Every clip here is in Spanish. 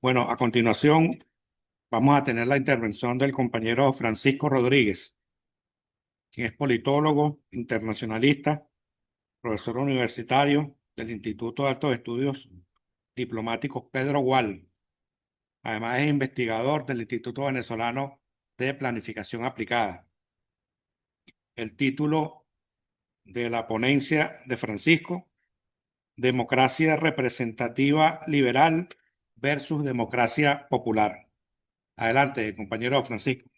Bueno, a continuación vamos a tener la intervención del compañero Francisco Rodríguez, quien es politólogo, internacionalista, profesor universitario del Instituto de Altos Estudios Diplomáticos Pedro Gual. Además es investigador del Instituto Venezolano de Planificación Aplicada. El título de la ponencia de Francisco: Democracia representativa liberal versus democracia popular. Adelante, compañero Francisco.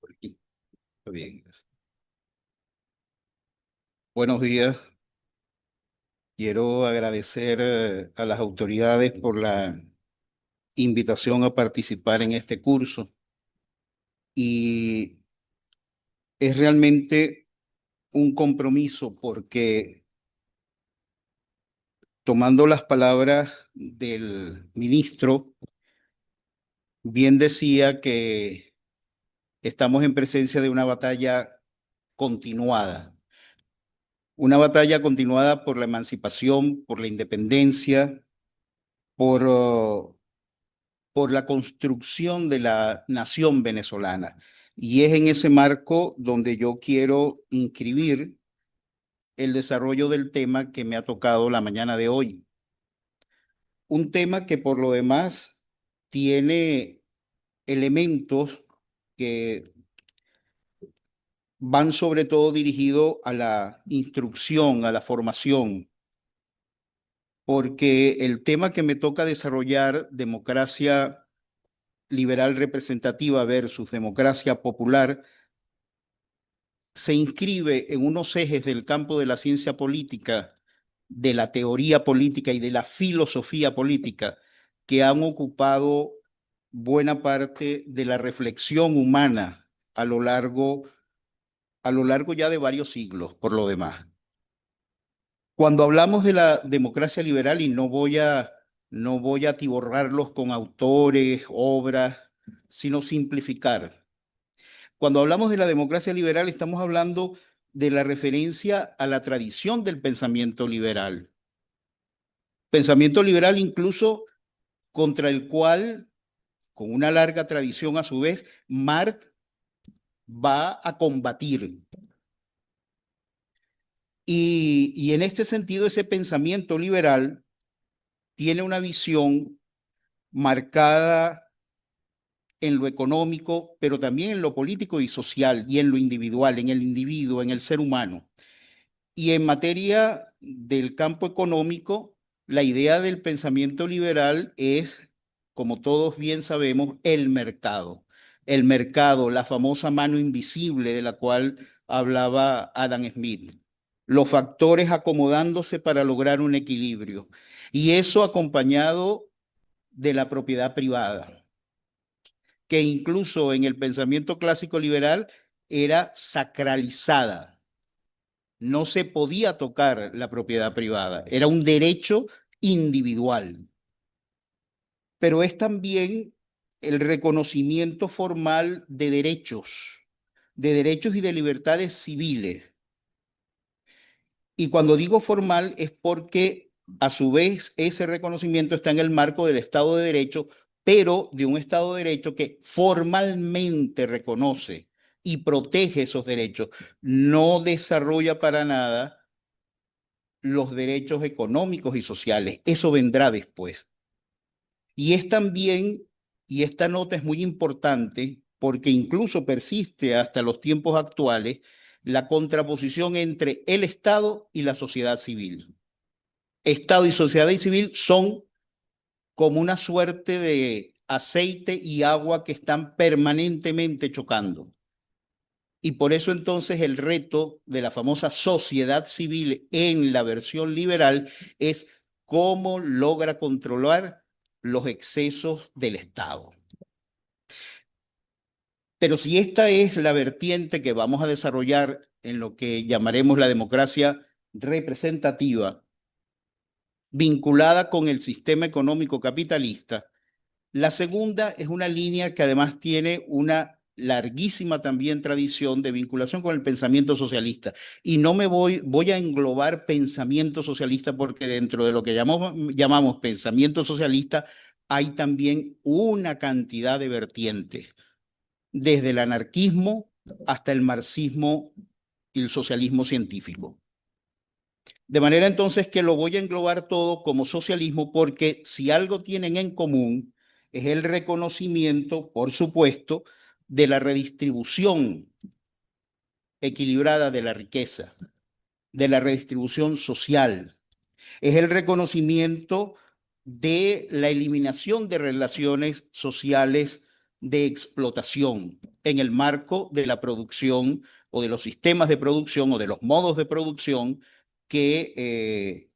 Por aquí. Está bien, gracias. Buenos días. Quiero agradecer a las autoridades por la invitación a participar en este curso. Y es realmente un compromiso porque, tomando las palabras del ministro, bien decía que estamos en presencia de una batalla continuada. Una batalla continuada por la emancipación, por la independencia, por la construcción de la nación venezolana. Y es en ese marco donde yo quiero inscribir el desarrollo del tema que me ha tocado la mañana de hoy. Un tema que por lo demás tiene elementos que van sobre todo dirigidos a la instrucción, a la formación, porque el tema que me toca desarrollar, democracia liberal representativa versus democracia popular, se inscribe en unos ejes del campo de la ciencia política, de la teoría política y de la filosofía política que han ocupado buena parte de la reflexión humana a lo largo ya de varios siglos, por lo demás. Cuando hablamos de la democracia liberal, y no voy a atiborrarlos con autores, obras, sino simplificar. Cuando hablamos de la democracia liberal, estamos hablando de la referencia a la tradición del pensamiento liberal. Pensamiento liberal incluso contra el cual, con una larga tradición a su vez, Marx va a combatir. Y en este sentido, ese pensamiento liberal tiene una visión marcada en lo económico, pero también en lo político y social, y en lo individual, en el individuo, en el ser humano. Y en materia del campo económico, la idea del pensamiento liberal es, como todos bien sabemos, el mercado. El mercado, la famosa mano invisible de la cual hablaba Adam Smith. Los factores acomodándose para lograr un equilibrio. Y eso acompañado de la propiedad privada, que incluso en el pensamiento clásico liberal era sacralizada. No se podía tocar la propiedad privada, era un derecho individual. Pero es también el reconocimiento formal de derechos y de libertades civiles. Y cuando digo formal es porque a su vez ese reconocimiento está en el marco del Estado de Derecho, pero de un Estado de Derecho que formalmente reconoce y protege esos derechos, no desarrolla para nada los derechos económicos y sociales. Eso vendrá después. Y es también, y esta nota es muy importante porque incluso persiste hasta los tiempos actuales, la contraposición entre el Estado y la sociedad civil. Estado y sociedad civil son como una suerte de aceite y agua que están permanentemente chocando. Y por eso entonces el reto de la famosa sociedad civil en la versión liberal es cómo logra controlar los excesos del Estado. Pero si esta es la vertiente que vamos a desarrollar en lo que llamaremos la democracia representativa, vinculada con el sistema económico capitalista, la segunda es una línea que además tiene una larguísima también tradición de vinculación con el pensamiento socialista. Y no voy a englobar pensamiento socialista porque dentro de lo que llamamos pensamiento socialista hay también una cantidad de vertientes, desde el anarquismo hasta el marxismo y el socialismo científico. De manera entonces que lo voy a englobar todo como socialismo porque si algo tienen en común es el reconocimiento, por supuesto, de la redistribución equilibrada de la riqueza, de la redistribución social. Es el reconocimiento de la eliminación de relaciones sociales de explotación en el marco de la producción o de los sistemas de producción o de los modos de producción que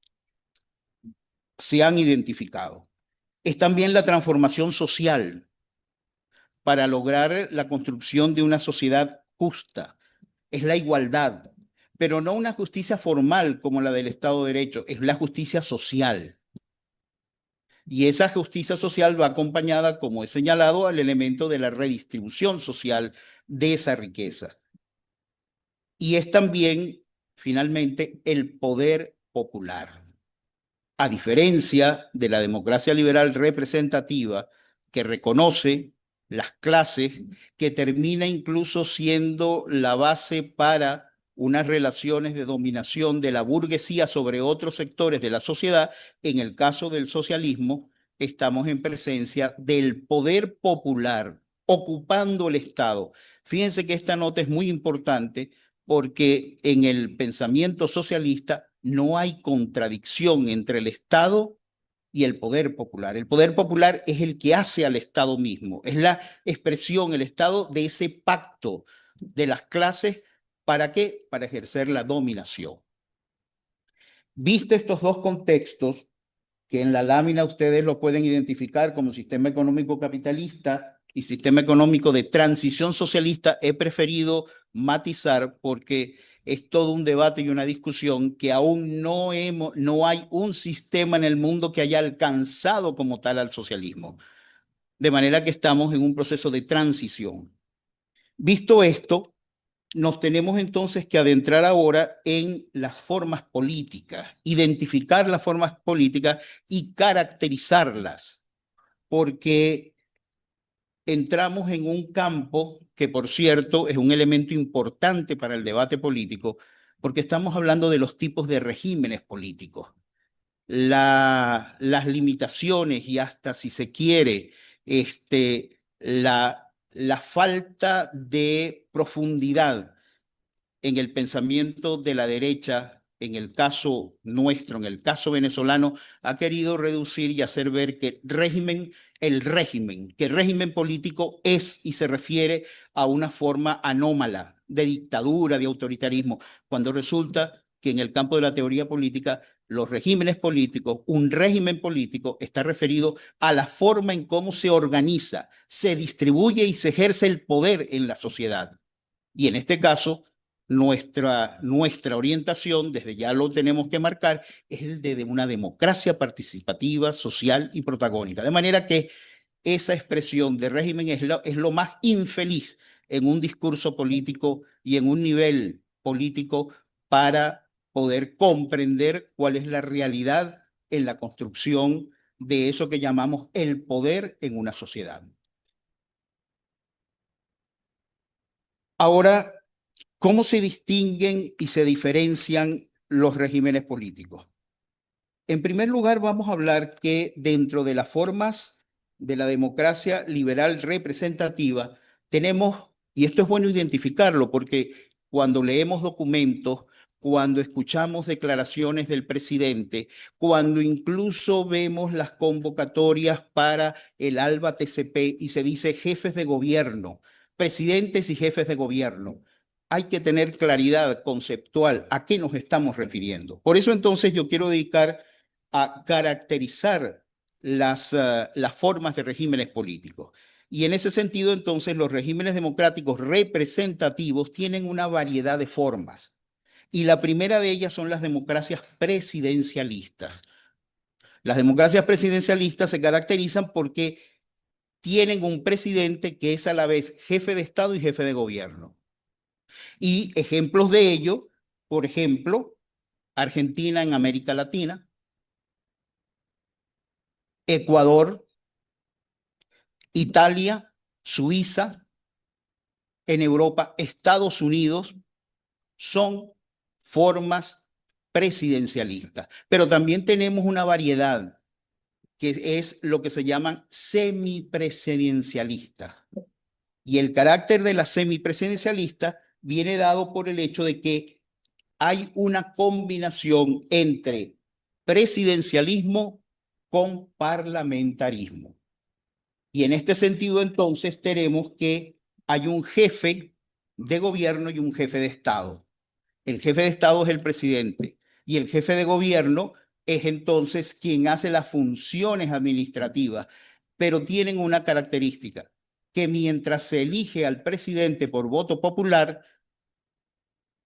se han identificado. Es también la transformación social para lograr la construcción de una sociedad justa. Es la igualdad, pero no una justicia formal como la del Estado de Derecho, es la justicia social. Y esa justicia social va acompañada, como he señalado, al elemento de la redistribución social de esa riqueza. Y es también, finalmente, el poder popular. A diferencia de la democracia liberal representativa, que reconoce las clases, que termina incluso siendo la base para unas relaciones de dominación de la burguesía sobre otros sectores de la sociedad, en el caso del socialismo, estamos en presencia del poder popular ocupando el Estado. Fíjense que esta nota es muy importante porque en el pensamiento socialista no hay contradicción entre el Estado y el poder popular. El poder popular es el que hace al Estado mismo, es la expresión, el Estado, de ese pacto de las clases. ¿Para qué? Para ejercer la dominación. Visto estos dos contextos, que en la lámina ustedes lo pueden identificar como sistema económico capitalista y sistema económico de transición socialista, he preferido matizar porque es todo un debate y una discusión que aún no hay un sistema en el mundo que haya alcanzado como tal al socialismo. De manera que estamos en un proceso de transición. Visto esto, nos tenemos entonces que adentrar ahora en las formas políticas, identificar las formas políticas y caracterizarlas, porque entramos en un campo que, por cierto, es un elemento importante para el debate político, porque estamos hablando de los tipos de regímenes políticos. Las limitaciones y hasta, si se quiere, la falta de profundidad en el pensamiento de la derecha, en el caso nuestro, en el caso venezolano, ha querido reducir y hacer ver que el régimen político es y se refiere a una forma anómala de dictadura, de autoritarismo, cuando resulta que en el campo de la teoría política, los regímenes políticos, un régimen político está referido a la forma en cómo se organiza, se distribuye y se ejerce el poder en la sociedad. Y en este caso, nuestra orientación, desde ya lo tenemos que marcar, es el de una democracia participativa, social y protagónica. De manera que esa expresión de régimen es lo más infeliz en un discurso político y en un nivel político para poder comprender cuál es la realidad en la construcción de eso que llamamos el poder en una sociedad. Ahora, ¿cómo se distinguen y se diferencian los regímenes políticos. En primer lugar, vamos a hablar que dentro de las formas de la democracia liberal representativa tenemos, y esto es bueno identificarlo porque cuando leemos documentos, cuando escuchamos declaraciones del presidente, cuando incluso vemos las convocatorias para el ALBA TCP y se dice jefes de gobierno, presidentes y jefes de gobierno, hay que tener claridad conceptual a qué nos estamos refiriendo. Por eso entonces yo quiero dedicar a caracterizar las formas de regímenes políticos. Y en ese sentido, entonces, los regímenes democráticos representativos tienen una variedad de formas. Y la primera de ellas son las democracias presidencialistas. Las democracias presidencialistas se caracterizan porque tienen un presidente que es a la vez jefe de Estado y jefe de gobierno. Y ejemplos de ello, por ejemplo, Argentina en América Latina, Ecuador, Italia, Suiza, en Europa, Estados Unidos, son formas presidencialistas. Pero también tenemos una variedad que es lo que se llaman semipresidencialistas. Y el carácter de la semipresidencialista viene dado por el hecho de que hay una combinación entre presidencialismo con parlamentarismo. Y en este sentido, entonces, tenemos que hay un jefe de gobierno y un jefe de Estado. El jefe de Estado es el presidente y el jefe de gobierno es entonces quien hace las funciones administrativas, pero tienen una característica, que mientras se elige al presidente por voto popular,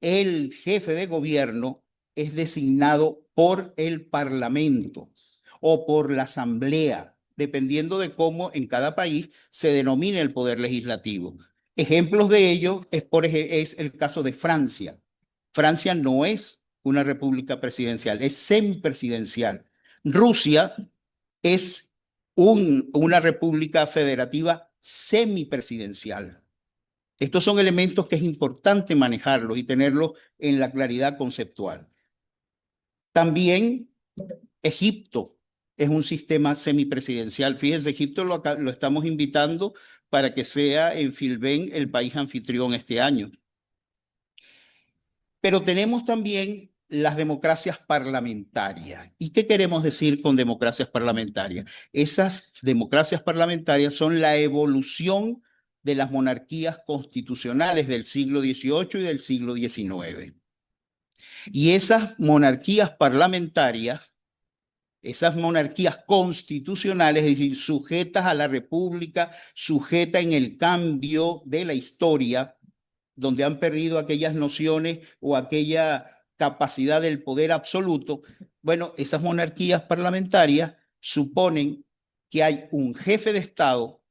el jefe de gobierno es designado por el Parlamento o por la Asamblea, dependiendo de cómo en cada país se denomine el poder legislativo. Ejemplos de ello es el caso de Francia. Francia no es una república presidencial, es semipresidencial. Rusia es una república federativa semipresidencial. Estos son elementos que es importante manejarlos y tenerlos en la claridad conceptual. También Egipto es un sistema semipresidencial. Fíjense, Egipto lo estamos invitando para que sea en Filben el país anfitrión este año. Pero tenemos también las democracias parlamentarias. ¿Y qué queremos decir con democracias parlamentarias? Esas democracias parlamentarias son la evolución de las monarquías constitucionales del siglo XVIII y del siglo XIX. Y esas monarquías parlamentarias, esas monarquías constitucionales, es decir, sujetas a la república, sujetas en el cambio de la historia, donde han perdido aquellas nociones o aquella capacidad del poder absoluto, bueno, esas monarquías parlamentarias suponen que hay un jefe de Estado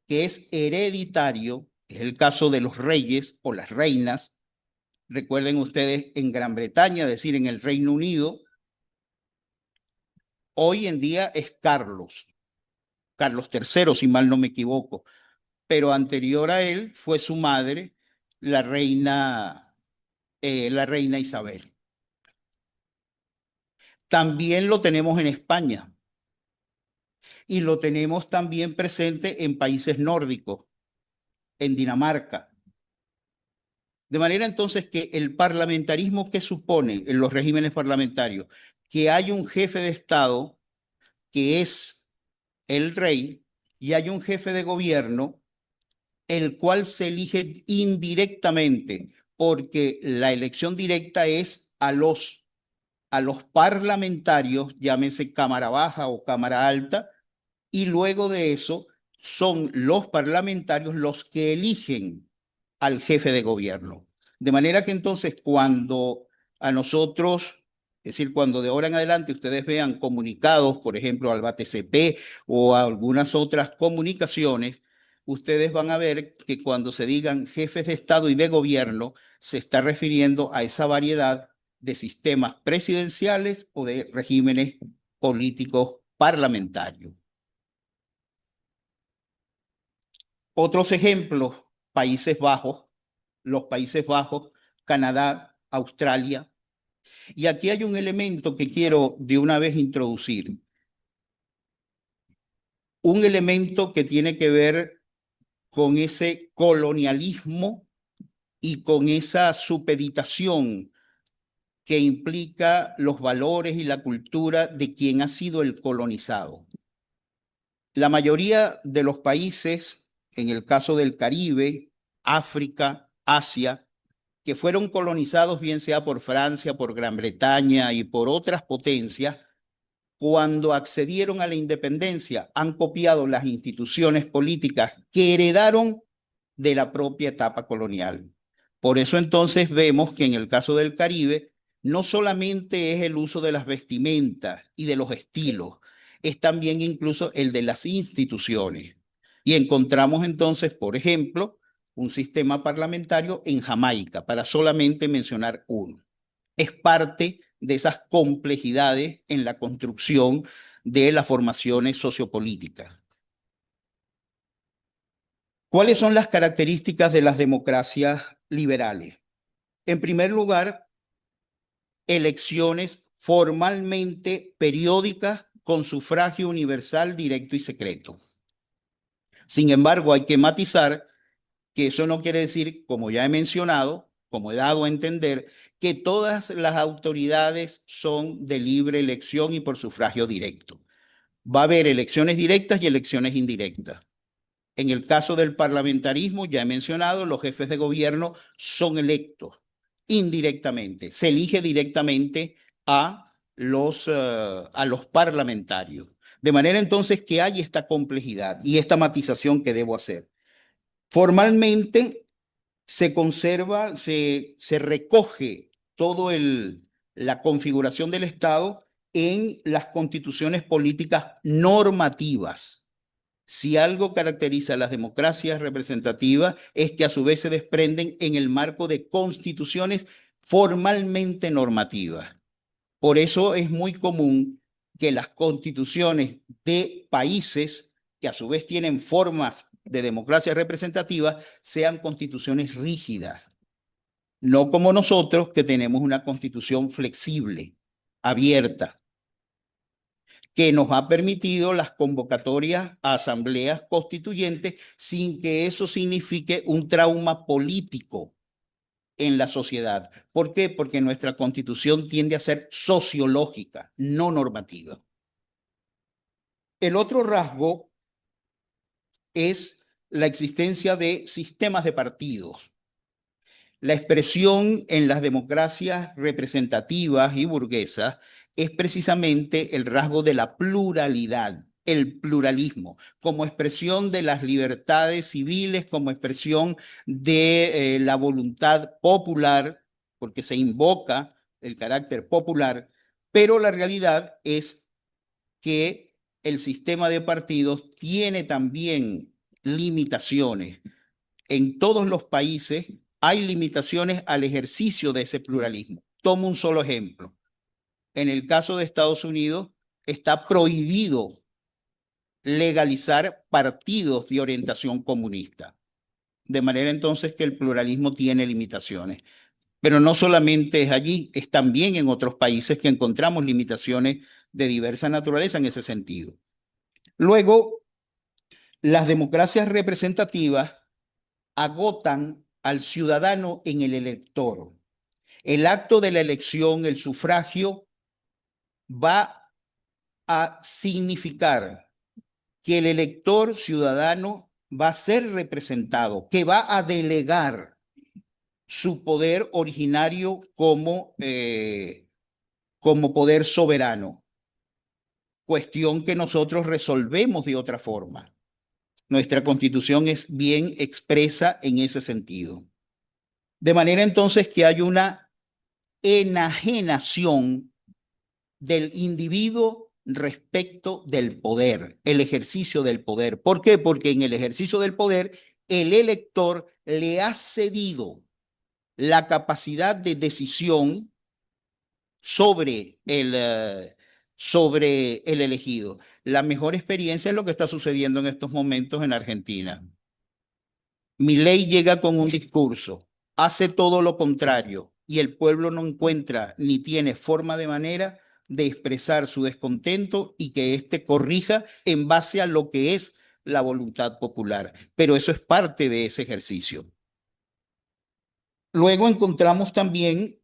que es hereditario, es el caso de los reyes o las reinas. Recuerden ustedes en Gran Bretaña, es decir, en el Reino Unido, hoy en día es Carlos III, si mal no me equivoco, pero anterior a él fue su madre, la reina Isabel. También lo tenemos en España y lo tenemos también presente en países nórdicos, en Dinamarca. De manera entonces que el parlamentarismo que supone en los regímenes parlamentarios que hay un jefe de Estado que es el rey y hay un jefe de gobierno el cual se elige indirectamente porque la elección directa es a los parlamentarios, llámese Cámara Baja o Cámara Alta, y luego de eso son los parlamentarios los que eligen al jefe de gobierno. De manera que entonces cuando a nosotros, es decir, cuando de ahora en adelante ustedes vean comunicados, por ejemplo, al BATCP o a algunas otras comunicaciones, ustedes van a ver que cuando se digan jefes de Estado y de gobierno, se está refiriendo a esa variedad de sistemas presidenciales o de regímenes políticos parlamentarios. Otros ejemplos, Países Bajos, los Países Bajos, Canadá, Australia, Y aquí hay un elemento que quiero de una vez introducir. Un elemento que tiene que ver con ese colonialismo y con esa supeditación que implica los valores y la cultura de quien ha sido el colonizado. La mayoría de los países, en el caso del Caribe, África, Asia, que fueron colonizados bien sea por Francia, por Gran Bretaña y por otras potencias, cuando accedieron a la independencia, han copiado las instituciones políticas que heredaron de la propia etapa colonial. Por eso entonces vemos que en el caso del Caribe, no solamente es el uso de las vestimentas y de los estilos, es también incluso el de las instituciones. Y encontramos entonces, por ejemplo, un sistema parlamentario en Jamaica, para solamente mencionar uno. Es parte de esas complejidades en la construcción de las formaciones sociopolíticas. ¿Cuáles son las características de las democracias liberales? En primer lugar, elecciones formalmente periódicas con sufragio universal, directo y secreto. Sin embargo, hay que matizar que eso no quiere decir, como ya he mencionado, como he dado a entender, que todas las autoridades son de libre elección y por sufragio directo. Va a haber elecciones directas y elecciones indirectas. En el caso del parlamentarismo, ya he mencionado, los jefes de gobierno son electos indirectamente. Se elige directamente a los parlamentarios. De manera entonces que hay esta complejidad y esta matización que debo hacer. Formalmente se conserva, se recoge todo la configuración del Estado en las constituciones políticas normativas. Si algo caracteriza a las democracias representativas es que a su vez se desprenden en el marco de constituciones formalmente normativas. Por eso es muy común que las constituciones de países que a su vez tienen formas de democracia representativa sean constituciones rígidas, no como nosotros que tenemos una constitución flexible, abierta, que nos ha permitido las convocatorias a asambleas constituyentes sin que eso signifique un trauma político en la sociedad. ¿Por qué? Porque nuestra constitución tiende a ser sociológica, no normativa. El otro rasgo es la existencia de sistemas de partidos. La expresión en las democracias representativas y burguesas es precisamente el rasgo de la pluralidad, el pluralismo, como expresión de las libertades civiles, como expresión de la voluntad popular, porque se invoca el carácter popular, pero la realidad es que el sistema de partidos tiene también limitaciones. En todos los países hay limitaciones al ejercicio de ese pluralismo. Tomo un solo ejemplo. En el caso de Estados Unidos, está prohibido legalizar partidos de orientación comunista. De manera entonces que el pluralismo tiene limitaciones. Pero no solamente es allí, es también en otros países que encontramos limitaciones de diversa naturaleza en ese sentido. Luego, las democracias representativas agotan al ciudadano en el elector. El acto de la elección, el sufragio, va a significar que el elector ciudadano va a ser representado, que va a delegar su poder originario como poder soberano, cuestión que nosotros resolvemos de otra forma. Nuestra Constitución es bien expresa en ese sentido. De manera entonces que hay una enajenación del individuo respecto del poder, el ejercicio del poder. ¿Por qué? Porque en el ejercicio del poder, el elector le ha cedido la capacidad de decisión sobre el elegido. La mejor experiencia es lo que está sucediendo en estos momentos en Argentina. Milei llega con un discurso, hace todo lo contrario y el pueblo no encuentra ni tiene forma de manera de expresar su descontento y que éste corrija en base a lo que es la voluntad popular. Pero eso es parte de ese ejercicio. Luego encontramos también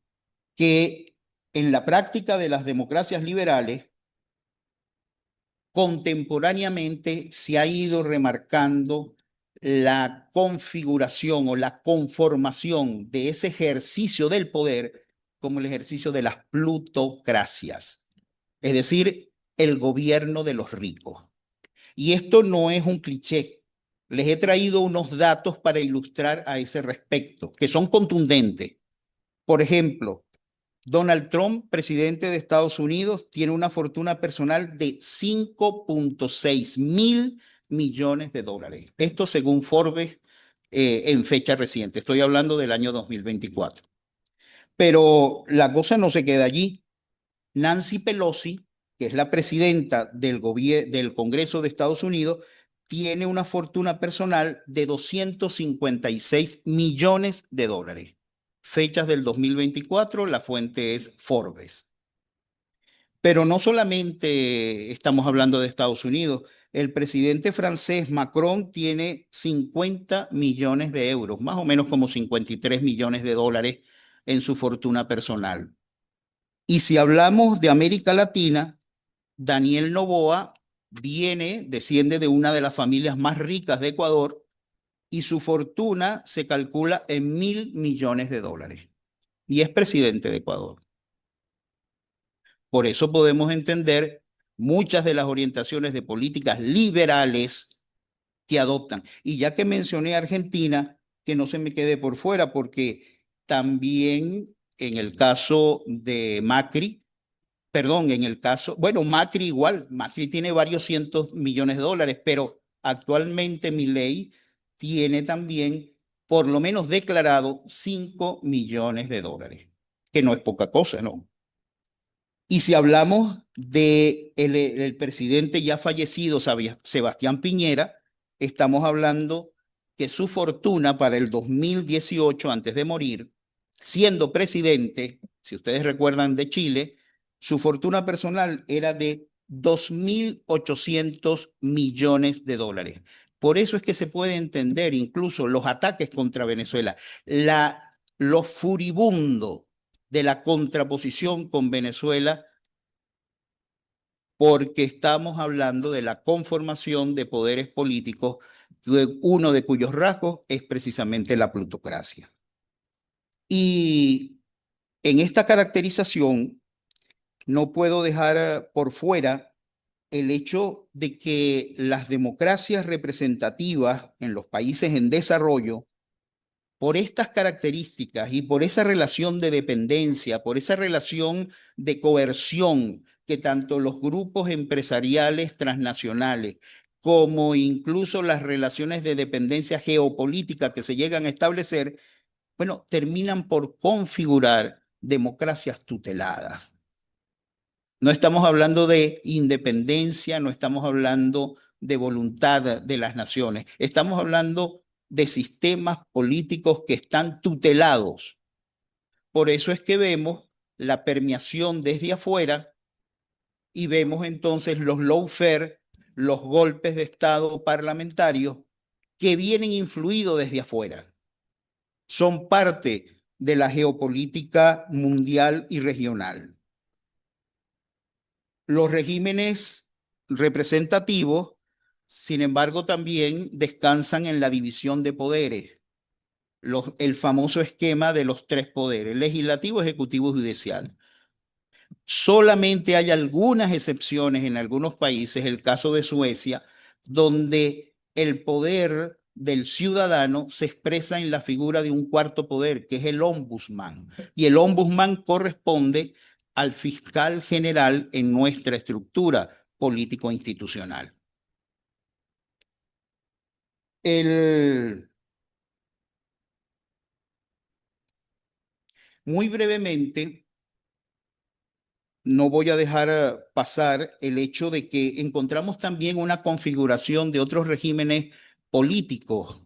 que en la práctica de las democracias liberales, contemporáneamente se ha ido remarcando la configuración o la conformación de ese ejercicio del poder como el ejercicio de las plutocracias, es decir, el gobierno de los ricos. Y esto no es un cliché. Les he traído unos datos para ilustrar a ese respecto, que son contundentes. Por ejemplo, Donald Trump, presidente de Estados Unidos, tiene una fortuna personal de 5.6 mil millones de dólares. Esto según Forbes en fecha reciente. Estoy hablando del año 2024. Pero la cosa no se queda allí. Nancy Pelosi, que es la presidenta del Congreso de Estados Unidos, tiene una fortuna personal de 256 millones de dólares. Fechas del 2024, la fuente es Forbes. Pero no solamente estamos hablando de Estados Unidos. El presidente francés Macron tiene 50 millones de euros, más o menos como 53 millones de dólares en su fortuna personal. Y si hablamos de América Latina, Daniel Noboa desciende de una de las familias más ricas de Ecuador y su fortuna se calcula en 1.000 millones de dólares. Y es presidente de Ecuador. Por eso podemos entender muchas de las orientaciones de políticas liberales que adoptan. Y ya que mencioné a Argentina, que no se me quede por fuera, porque también en el caso de Macri, Macri igual, Macri tiene varios cientos millones de dólares, pero actualmente Milei tiene también, por lo menos declarado, 5 millones de dólares, que no es poca cosa, ¿no? Y si hablamos de el presidente ya fallecido, Sebastián Piñera, estamos hablando que su fortuna para el 2018, antes de morir, siendo presidente, si ustedes recuerdan de Chile, su fortuna personal era de 2.800 millones de dólares. Por eso es que se puede entender incluso los ataques contra Venezuela, lo furibundo de la contraposición con Venezuela, porque estamos hablando de la conformación de poderes políticos, uno de cuyos rasgos es precisamente la plutocracia. Y en esta caracterización no puedo dejar por fuera el hecho de que las democracias representativas en los países en desarrollo, por estas características y por esa relación de dependencia, por esa relación de coerción que tanto los grupos empresariales transnacionales como incluso las relaciones de dependencia geopolítica que se llegan a establecer, bueno, terminan por configurar democracias tuteladas. No estamos hablando de independencia, no estamos hablando de voluntad de las naciones, estamos hablando de sistemas políticos que están tutelados. Por eso es que vemos la permeación desde afuera y vemos entonces los lawfare, los golpes de Estado parlamentarios que vienen influidos desde afuera. Son parte de la geopolítica mundial y regional. Los regímenes representativos, sin embargo, también descansan en la división de poderes. El famoso esquema de los tres poderes, legislativo, ejecutivo y judicial. Solamente hay algunas excepciones en algunos países, el caso de Suecia, donde el poder del ciudadano se expresa en la figura de un cuarto poder, que es el ombudsman. Y el ombudsman corresponde al fiscal general en nuestra estructura político-institucional. Muy brevemente, no voy a dejar pasar el hecho de que encontramos también una configuración de otros regímenes políticos,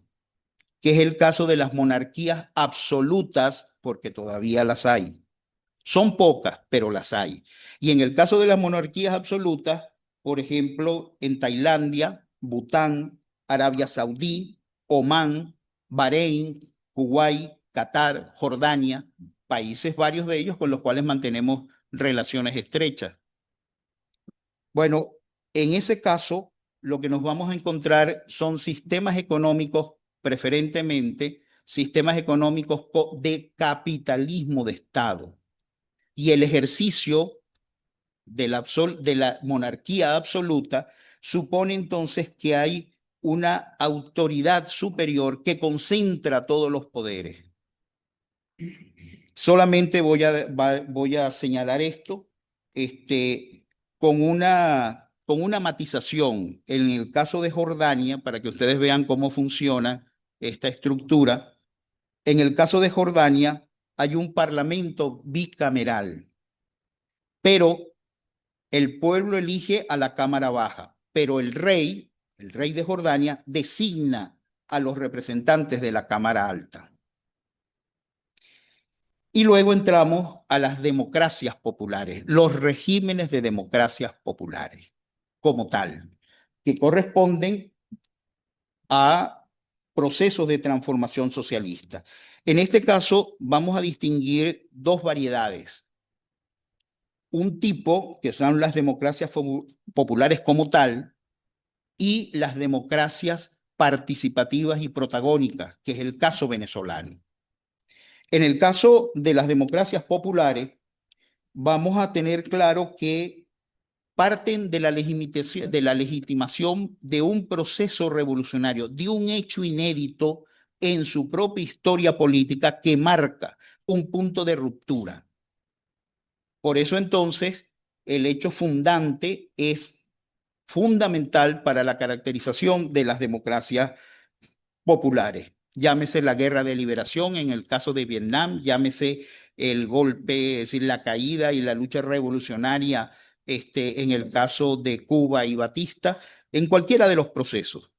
que es el caso de las monarquías absolutas, porque todavía las hay. Son pocas, pero las hay. Y en el caso de las monarquías absolutas, por ejemplo, en Tailandia, Bután, Arabia Saudí, Omán, Bahrein, Kuwait, Qatar, Jordania, países varios de ellos con los cuales mantenemos relaciones estrechas. Bueno, en ese caso, lo que nos vamos a encontrar son sistemas económicos, preferentemente sistemas económicos de capitalismo de Estado. Y el ejercicio de la monarquía absoluta supone entonces que hay una autoridad superior que concentra todos los poderes. Solamente voy a señalar esto con una matización. En el caso de Jordania, para que ustedes vean cómo funciona esta estructura, en el caso de Jordania hay un parlamento bicameral, pero el pueblo elige a la Cámara Baja, pero el rey de Jordania, designa a los representantes de la Cámara Alta. Y luego entramos a las democracias populares, los regímenes de democracias populares como tal, que corresponden a procesos de transformación socialista. En este caso, vamos a distinguir dos variedades. Un tipo, que son las democracias populares como tal, y las democracias participativas y protagónicas, que es el caso venezolano. En el caso de las democracias populares, vamos a tener claro que parten de la legitimación de un proceso revolucionario, de un hecho inédito en su propia historia política que marca un punto de ruptura. Por eso entonces el hecho fundante es fundamental para la caracterización de las democracias populares. Llámese la Guerra de Liberación en el caso de Vietnam, llámese el golpe, es decir, la caída y la lucha revolucionaria en el caso de Cuba y Batista, en cualquiera de los procesos.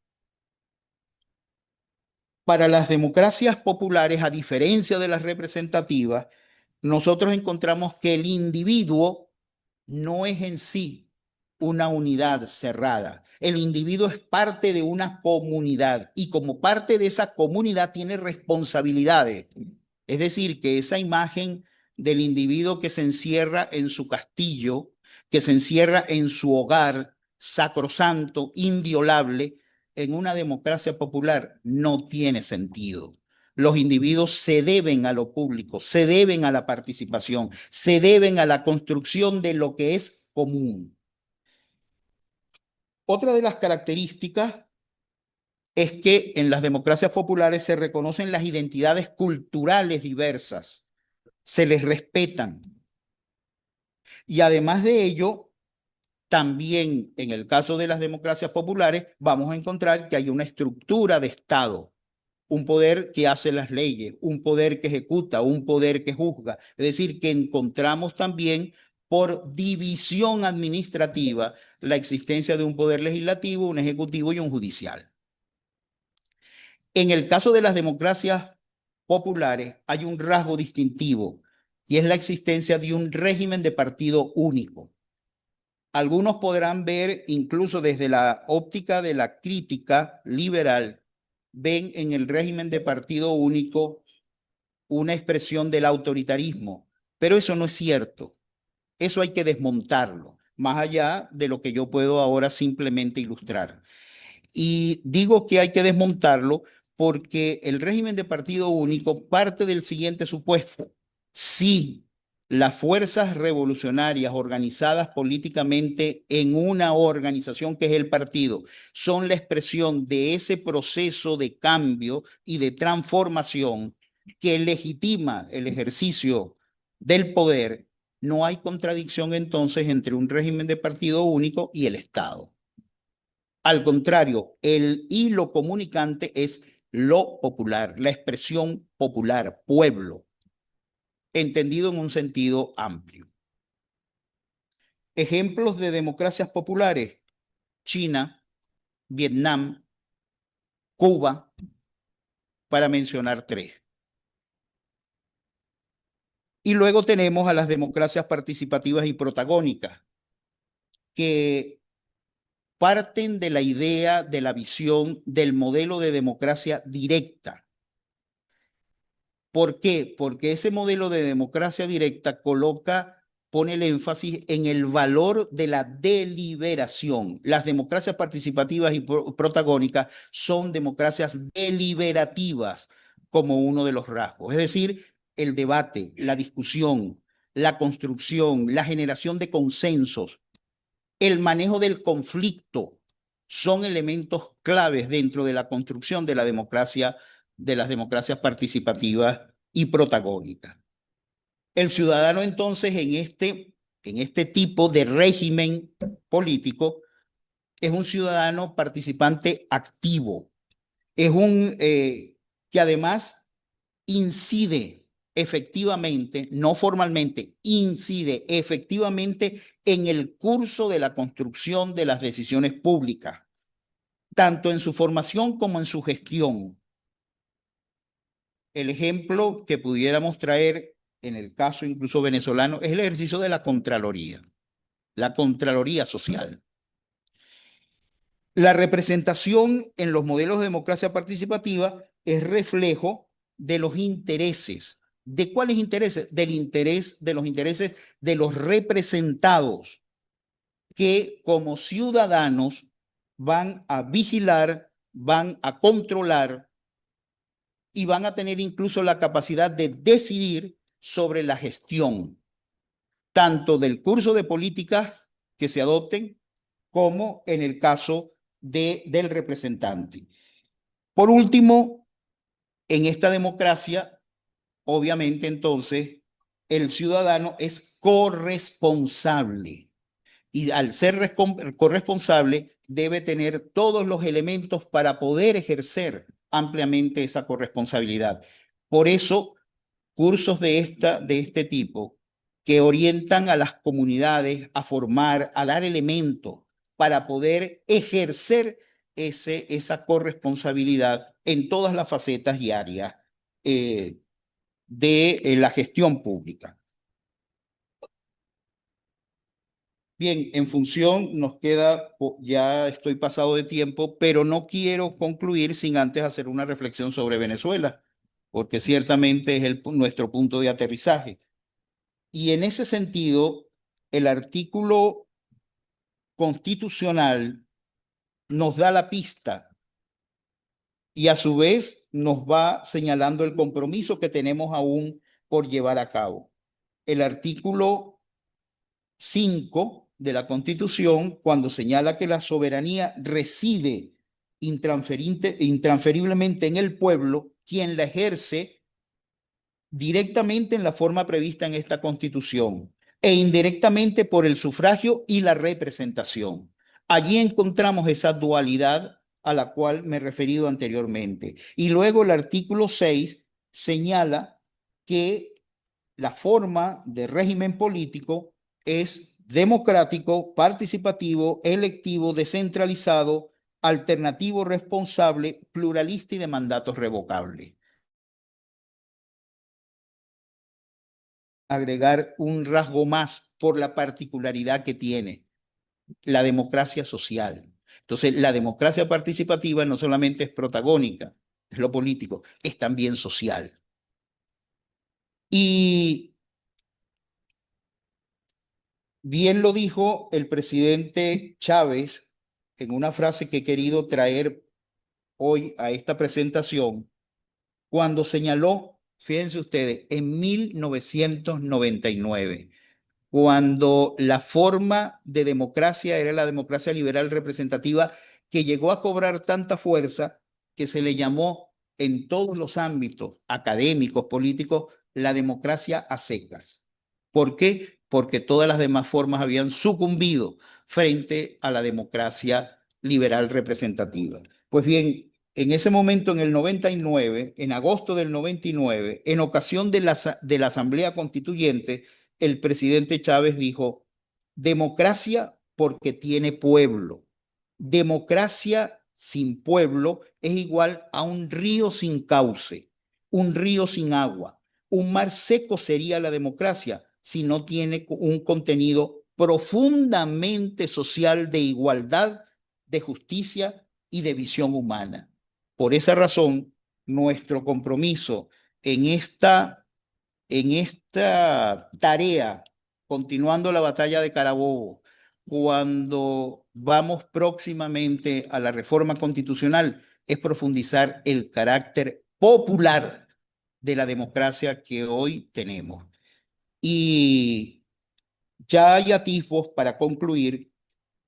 Para las democracias populares, a diferencia de las representativas, nosotros encontramos que el individuo no es en sí una unidad cerrada. El individuo es parte de una comunidad y como parte de esa comunidad tiene responsabilidades. Es decir, que esa imagen del individuo que se encierra en su castillo, que se encierra en su hogar sacrosanto, inviolable, en una democracia popular no tiene sentido. Los individuos se deben a lo público, se deben a la participación, se deben a la construcción de lo que es común. Otra de las características es que en las democracias populares se reconocen las identidades culturales diversas, se les respetan. Y además de ello, también en el caso de las democracias populares vamos a encontrar que hay una estructura de Estado, un poder que hace las leyes, un poder que ejecuta, un poder que juzga. Es decir, que encontramos también por división administrativa la existencia de un poder legislativo, un ejecutivo y un judicial. En el caso de las democracias populares hay un rasgo distintivo y es la existencia de un régimen de partido único. Algunos podrán ver, incluso desde la óptica de la crítica liberal, ven en el régimen de partido único una expresión del autoritarismo, pero eso no es cierto. Eso hay que desmontarlo, más allá de lo que yo puedo ahora simplemente ilustrar. Y digo que hay que desmontarlo porque el régimen de partido único parte del siguiente supuesto. Si las fuerzas revolucionarias organizadas políticamente en una organización que es el partido son la expresión de ese proceso de cambio y de transformación que legitima el ejercicio del poder, no hay contradicción entonces entre un régimen de partido único y el Estado. Al contrario, el hilo comunicante es lo popular, la expresión popular, pueblo, entendido en un sentido amplio. Ejemplos de democracias populares: China, Vietnam, Cuba, para mencionar tres. Y luego tenemos a las democracias participativas y protagónicas, que parten de la idea, de la visión del modelo de democracia directa. ¿Por qué? Porque ese modelo de democracia directa pone el énfasis en el valor de la deliberación. Las democracias participativas y protagónicas son democracias deliberativas como uno de los rasgos. Es decir, el debate, la discusión, la construcción, la generación de consensos, el manejo del conflicto son elementos claves dentro de la construcción de la democracia, de las democracias participativas y protagónicas. El ciudadano entonces en este tipo de régimen político es un ciudadano participante activo, es un que además incide efectivamente, no formalmente, incide efectivamente en el curso de la construcción de las decisiones públicas, tanto en su formación como en su gestión. El ejemplo que pudiéramos traer en el caso incluso venezolano es el ejercicio de la Contraloría Social. La representación en los modelos de democracia participativa es reflejo de los intereses. ¿De cuáles intereses? De los intereses de los representados, que como ciudadanos van a vigilar, van a controlar y van a tener incluso la capacidad de decidir sobre la gestión, tanto del curso de políticas que se adopten, como en el caso del representante. Por último, en esta democracia, obviamente entonces, el ciudadano es corresponsable y al ser corresponsable debe tener todos los elementos para poder ejercer ampliamente esa corresponsabilidad. Por eso, cursos de este tipo que orientan a las comunidades a formar, a dar elementos para poder ejercer esa corresponsabilidad en todas las facetas y áreas de la gestión pública. Bien, en función nos queda, ya estoy pasado de tiempo, pero no quiero concluir sin antes hacer una reflexión sobre Venezuela, porque ciertamente es nuestro punto de aterrizaje. Y en ese sentido, el artículo constitucional nos da la pista y a su vez nos va señalando el compromiso que tenemos aún por llevar a cabo. El artículo 5 de la Constitución, cuando señala que la soberanía reside intransferiblemente en el pueblo, quien la ejerce directamente en la forma prevista en esta Constitución e indirectamente por el sufragio y la representación. Allí encontramos esa dualidad a la cual me he referido anteriormente. Y luego el artículo 6 señala que la forma de régimen político es democrático, participativo, electivo, descentralizado, alternativo, responsable, pluralista y de mandatos revocables. Agregar un rasgo más por la particularidad que tiene la democracia social. Entonces, la democracia participativa no solamente es protagónica, es lo político, es también social. Y bien lo dijo el presidente Chávez en una frase que he querido traer hoy a esta presentación, cuando señaló, fíjense ustedes, en 1999, cuando la forma de democracia era la democracia liberal representativa, que llegó a cobrar tanta fuerza que se le llamó en todos los ámbitos académicos, políticos, la democracia a secas. ¿Por qué? Porque todas las demás formas habían sucumbido frente a la democracia liberal representativa. Pues bien, en ese momento, en el 99, en agosto del 99, en ocasión de la Asamblea Constituyente, el presidente Chávez dijo: democracia porque tiene pueblo. Democracia sin pueblo es igual a un río sin cauce, un río sin agua. Un mar seco sería la democracia si no tiene un contenido profundamente social de igualdad, de justicia y de visión humana. Por esa razón, nuestro compromiso en esta tarea, continuando la batalla de Carabobo, cuando vamos próximamente a la reforma constitucional, es profundizar el carácter popular de la democracia que hoy tenemos. Y ya hay atisbos para concluir,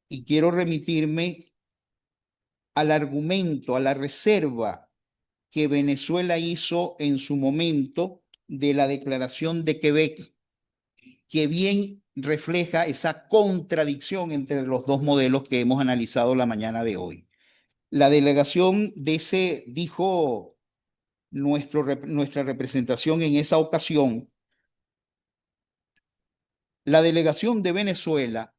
y quiero remitirme al argumento, a la reserva que Venezuela hizo en su momento de la Declaración de Quebec, que bien refleja esa contradicción entre los dos modelos que hemos analizado la mañana de hoy. La delegación de ese, dijo nuestra representación en esa ocasión, la delegación de Venezuela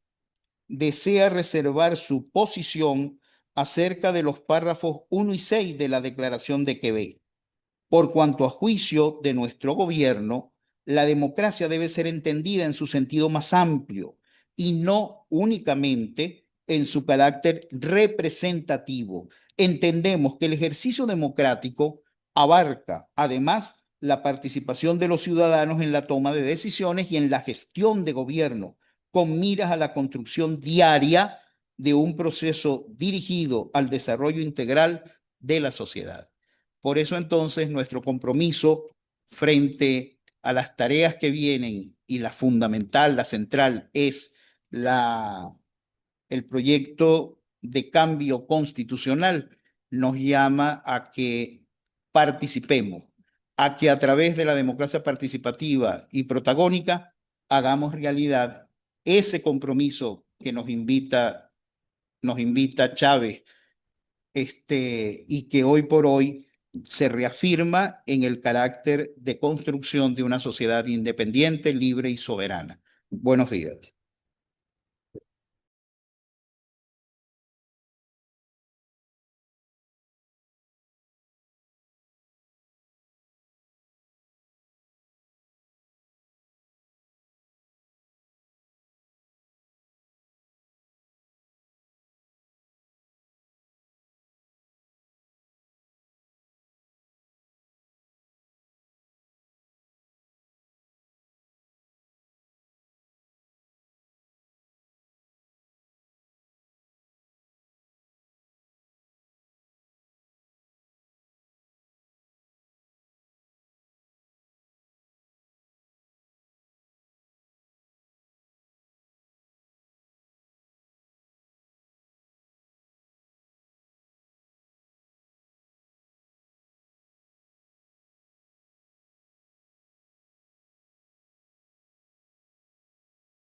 desea reservar su posición acerca de los párrafos 1 y 6 de la Declaración de Quebec, por cuanto a juicio de nuestro gobierno, la democracia debe ser entendida en su sentido más amplio y no únicamente en su carácter representativo. Entendemos que el ejercicio democrático abarca, además, la participación de los ciudadanos en la toma de decisiones y en la gestión de gobierno, con miras a la construcción diaria de un proceso dirigido al desarrollo integral de la sociedad. Por eso entonces nuestro compromiso frente a las tareas que vienen, y la fundamental, la central, es el proyecto de cambio constitucional, nos llama a que participemos, a que a través de la democracia participativa y protagónica hagamos realidad ese compromiso que nos invita Chávez, y que hoy por hoy se reafirma en el carácter de construcción de una sociedad independiente, libre y soberana. Buenos días.